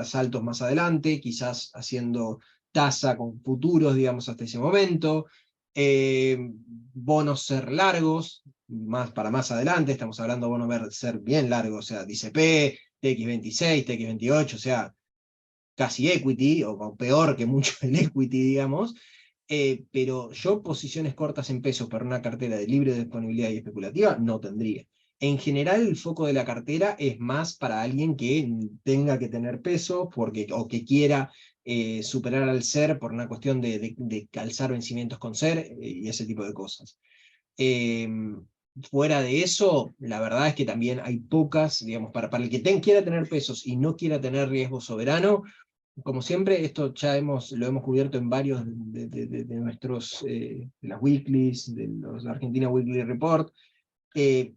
saltos más adelante, quizás haciendo tasa con futuros, digamos, hasta ese momento, bonos ser largos, para más adelante, estamos hablando de bonos ser bien largos, o sea, DCP, TX26, TX28, o sea, casi equity, o peor que mucho el equity, digamos, pero yo posiciones cortas en pesos para una cartera de libre disponibilidad y especulativa no tendría. En general, el foco de la cartera es más para alguien que tenga que tener peso o que quiera superar al SER por una cuestión de calzar vencimientos con SER y ese tipo de cosas. Fuera de eso, la verdad es que también hay pocas, digamos, para el que quiera tener pesos y no quiera tener riesgo soberano, como siempre, esto ya lo hemos cubierto en varios de nuestros, de las weeklies, de los Argentina Weekly Report.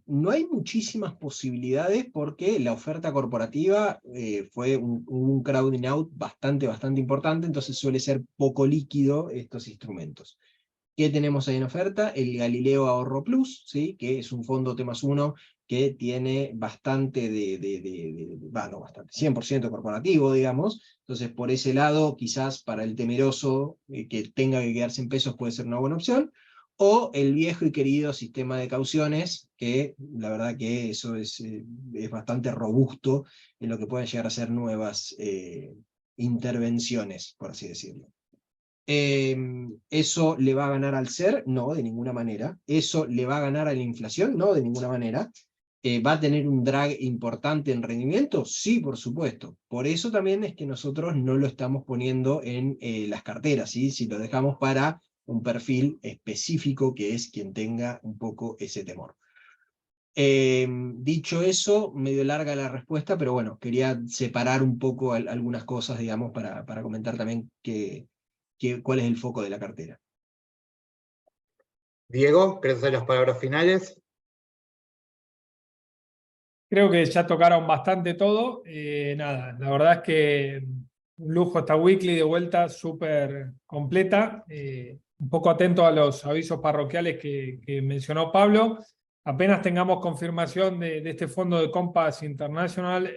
No hay muchísimas posibilidades porque la oferta corporativa fue un crowding out bastante importante, entonces suele ser poco líquido estos instrumentos. ¿Qué tenemos ahí en oferta? El Galileo Ahorro Plus, ¿sí? Que es un fondo T+1 que tiene bastante no bastante, 100% corporativo, digamos. Entonces, por ese lado, quizás para el temeroso que tenga que quedarse en pesos puede ser una buena opción. O el viejo y querido sistema de cauciones, que la verdad que eso es bastante robusto en lo que pueden llegar a ser nuevas intervenciones, por así decirlo. ¿Eso le va a ganar al SER? No, de ninguna manera. ¿Eso le va a ganar a la inflación? No, de ninguna manera. ¿Va a tener un drag importante en rendimiento? Sí, por supuesto. Por eso también es que nosotros no lo estamos poniendo en las carteras, ¿sí? Si lo dejamos para un perfil específico que es quien tenga un poco ese temor. Dicho eso, medio larga la respuesta, pero bueno, quería separar un poco algunas cosas, digamos, para comentar también cuál es el foco de la cartera.
Diego, ¿querés hacer las palabras finales?
Creo que ya tocaron bastante todo. Nada, la verdad es que un lujo esta weekly de vuelta, súper completa. Un poco atento a los avisos parroquiales que mencionó Pablo. Apenas tengamos confirmación de este fondo de Compass International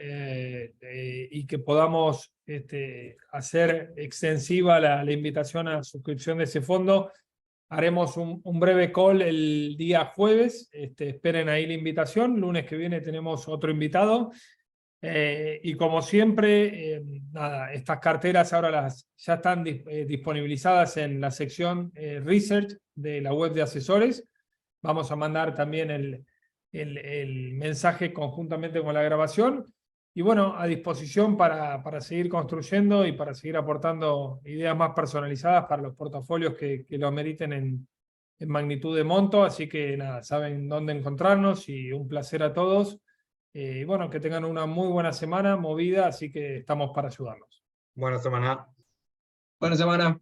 y que podamos hacer extensiva la invitación a suscripción de ese fondo, haremos un breve call el día jueves. Esperen ahí la invitación. Lunes que viene tenemos otro invitado. Y como siempre, nada, estas carteras ahora ya están disponibilizadas en la sección Research de la web de asesores. Vamos a mandar también el mensaje conjuntamente con la grabación. Y bueno, a disposición para seguir construyendo y para seguir aportando ideas más personalizadas para los portafolios que lo ameriten en magnitud de monto. Así que nada, saben dónde encontrarnos y un placer a todos. Y bueno, que tengan una muy buena semana movida, así que estamos para ayudarlos.
Buena semana.
Buena semana.